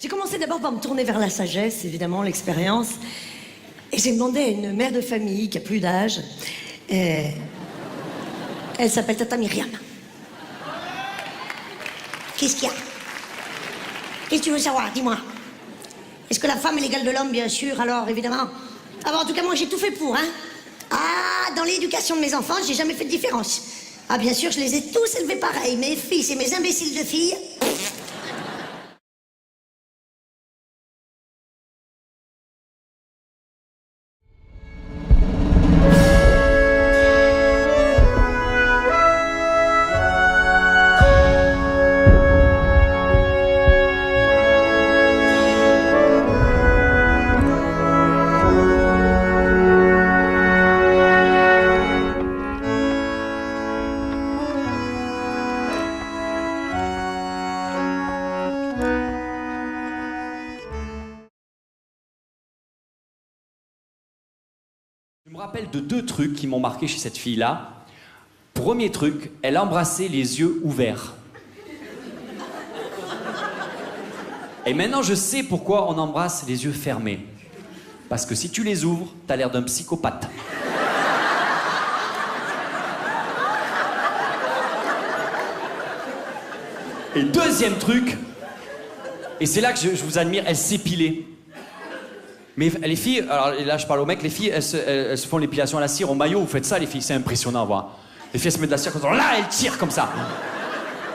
J'ai commencé d'abord par me tourner vers la sagesse, évidemment, l'expérience. Et j'ai demandé à une mère de famille qui a plus d'âge. Elle s'appelle Tata Myriam. Qu'est-ce qu'il y a? Qu'est-ce que tu veux savoir? Dis-moi. Est-ce que la femme est l'égale de l'homme? Bien sûr, alors, évidemment. Ah bon, en tout cas, moi, j'ai tout fait pour, hein. Ah, dans l'éducation de mes enfants, j'ai jamais fait de différence. Ah, bien sûr, je les ai tous élevés pareil. Mes fils et mes imbéciles de filles. Je me rappelle de deux trucs qui m'ont marqué chez cette fille-là. Premier truc, elle embrassait les yeux ouverts. Et maintenant, je sais pourquoi on embrasse les yeux fermés. Parce que si tu les ouvres, t'as l'air d'un psychopathe. Et deuxième truc, et c'est là que je vous admire, elle s'épilait. Mais les filles, alors là je parle aux mecs, les filles elles se font l'épilation à la cire au maillot, vous faites ça les filles, c'est impressionnant à voir. Les filles elles se mettent de la cire comme ça, là elles tirent comme ça.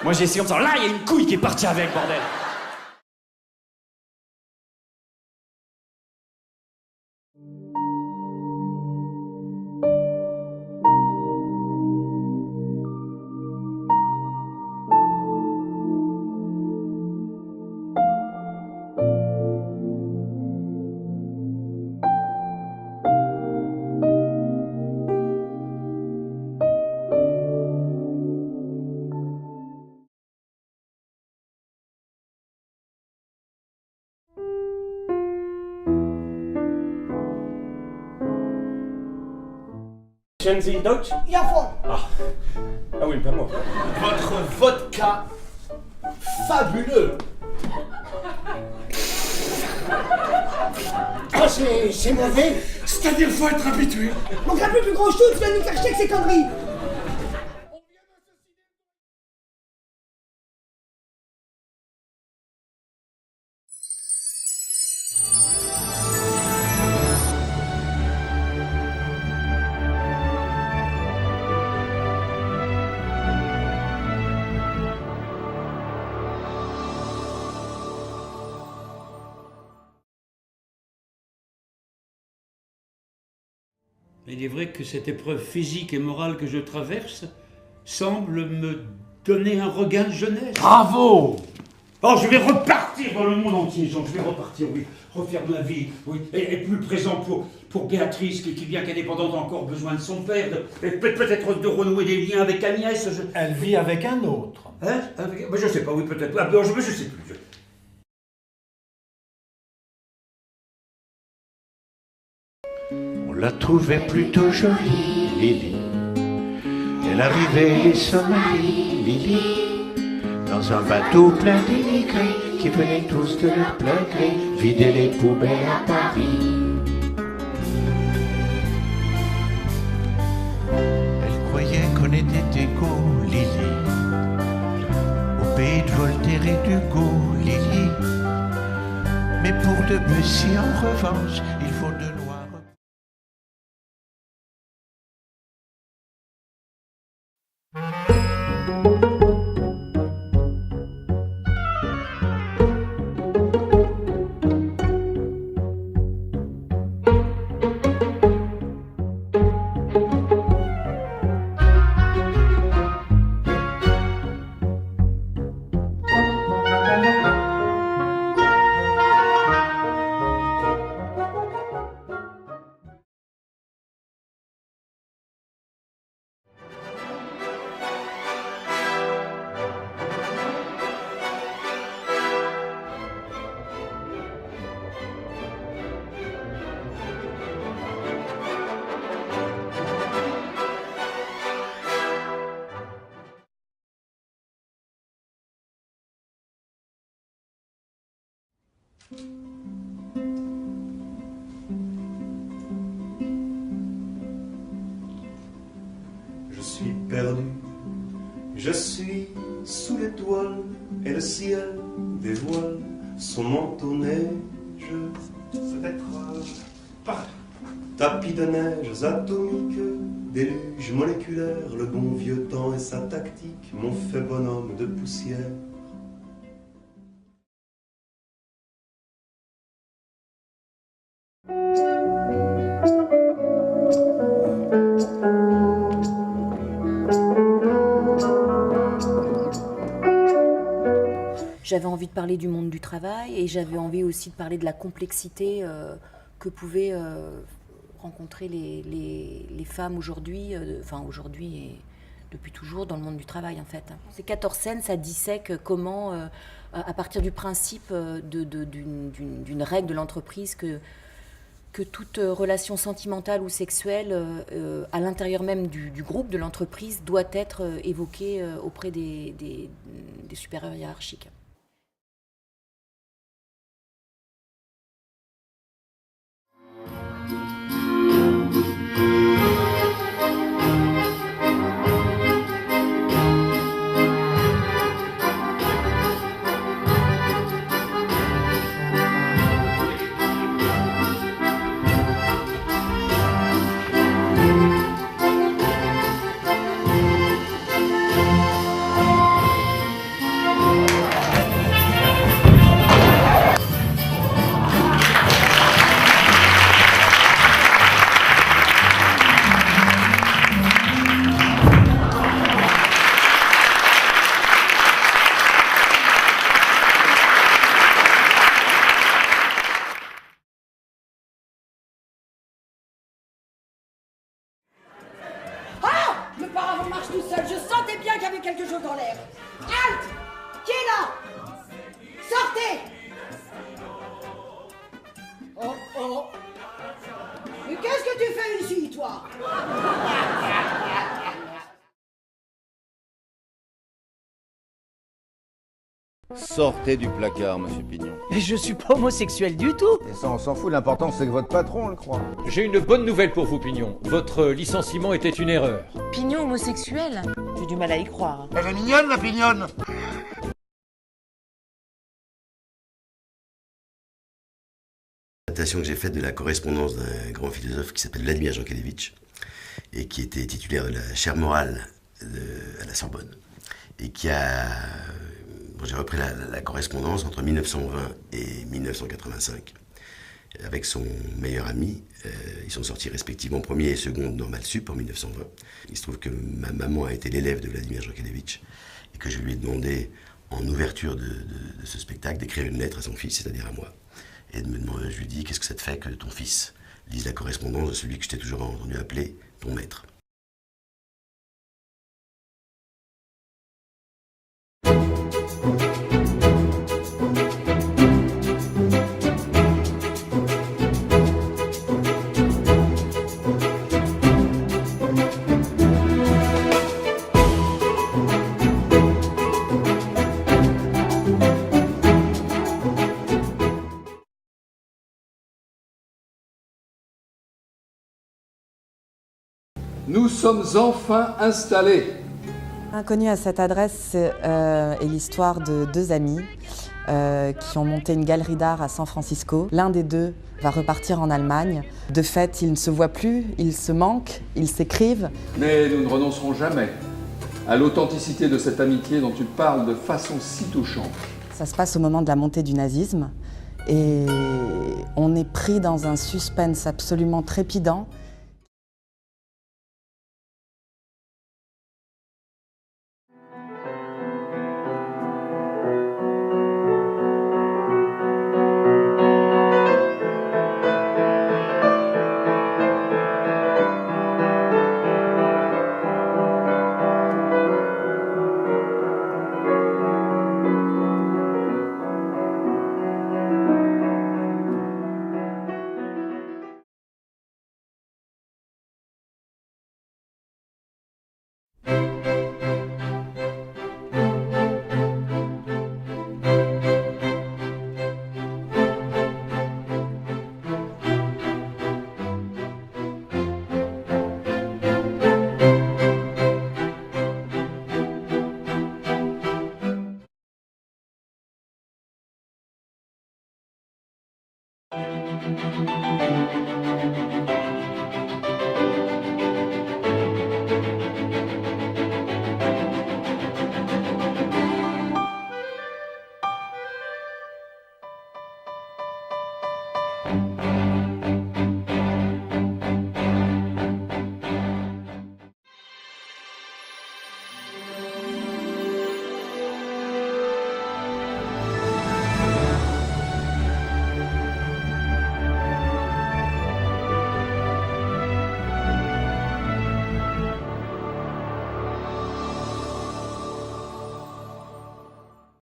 Moi j'ai essayé comme ça, là il y a une couille qui est partie avec, bordel. Kennen Sie Deutsch? Jawohl. Ah oui, pas moi. Votre vodka fabuleux. Ah, c'est mauvais. C'est-à-dire, faut être habitué. Mon gars, plus gros chou, tu viens de nous faire chier avec ces conneries. Il est vrai que cette épreuve physique et morale que je traverse semble me donner un regain de jeunesse. Bravo! Oh, je vais repartir dans le monde entier, Jean, je vais repartir, oui. Refaire ma vie, oui. Et plus présent pour Béatrice, qui bien qu'indépendante, a encore besoin de son père, peut-être de renouer des liens avec Agnès. Elle vit avec un autre. Hein? Je sais pas, oui, peut-être. Ah, je sais plus. On la trouvait plutôt jolie, Lily. Elle arrivait les Somalie, Lily, dans un bateau plein d'immigrés qui venaient tous de leur plein gré vider les poubelles à Paris. Elle croyait qu'on était égaux, Lily, au pays de Voltaire et d'Hugo, Lily. Mais pour Debussy, en revanche, il faut de noir. Je suis perdu, je suis sous l'étoile et le ciel dévoile son manteau neige. Peut-être tapis de neiges atomiques, déluge moléculaire, le bon vieux temps et sa tactique m'ont fait bonhomme de poussière. J'avais envie de parler du monde du travail et j'avais envie aussi de parler de la complexité que pouvaient rencontrer les femmes aujourd'hui, enfin aujourd'hui et depuis toujours dans le monde du travail en fait. Ces 14 scènes, ça dissèque comment, à partir du principe d'une règle de l'entreprise que toute relation sentimentale ou sexuelle à l'intérieur même du groupe de l'entreprise doit être évoquée auprès des supérieurs hiérarchiques. Le paravent marche tout seul, je sentais bien qu'il y avait quelque chose dans l'air. Halte! Qui est là? Sortez! Oh oh! Mais qu'est-ce que tu fais ici, toi? Sortez du placard, monsieur Pignon. Mais je suis pas homosexuel du tout. Et ça, on s'en fout, l'important c'est que votre patron le croit. J'ai une bonne nouvelle pour vous, Pignon. Votre licenciement était une erreur. Pignon homosexuel? J'ai du mal à y croire. Elle est mignonne, la Pignonne. Adaptation que j'ai faite de la correspondance d'un grand philosophe qui s'appelle Vladimir Jankélévitch et qui était titulaire de la chaire morale à la Sorbonne et qui a... Bon, j'ai repris la correspondance entre 1920 et 1985 avec son meilleur ami. Ils sont sortis respectivement premier et second de Normal Sup en 1920. Il se trouve que ma maman a été l'élève de Vladimir Jankélévitch et que je lui ai demandé en ouverture de ce spectacle d'écrire une lettre à son fils, c'est-à-dire à moi. Et de me demander, je lui dis, qu'est-ce que ça te fait que ton fils lise la correspondance de celui que je t'ai toujours entendu appeler ton maître? Nous sommes enfin installés. Inconnu à cette adresse est l'histoire de deux amis qui ont monté une galerie d'art à San Francisco. L'un des deux va repartir en Allemagne. De fait, ils ne se voient plus, ils se manquent, ils s'écrivent. Mais nous ne renoncerons jamais à l'authenticité de cette amitié dont tu parles de façon si touchante. Ça se passe au moment de la montée du nazisme et on est pris dans un suspense absolument trépidant.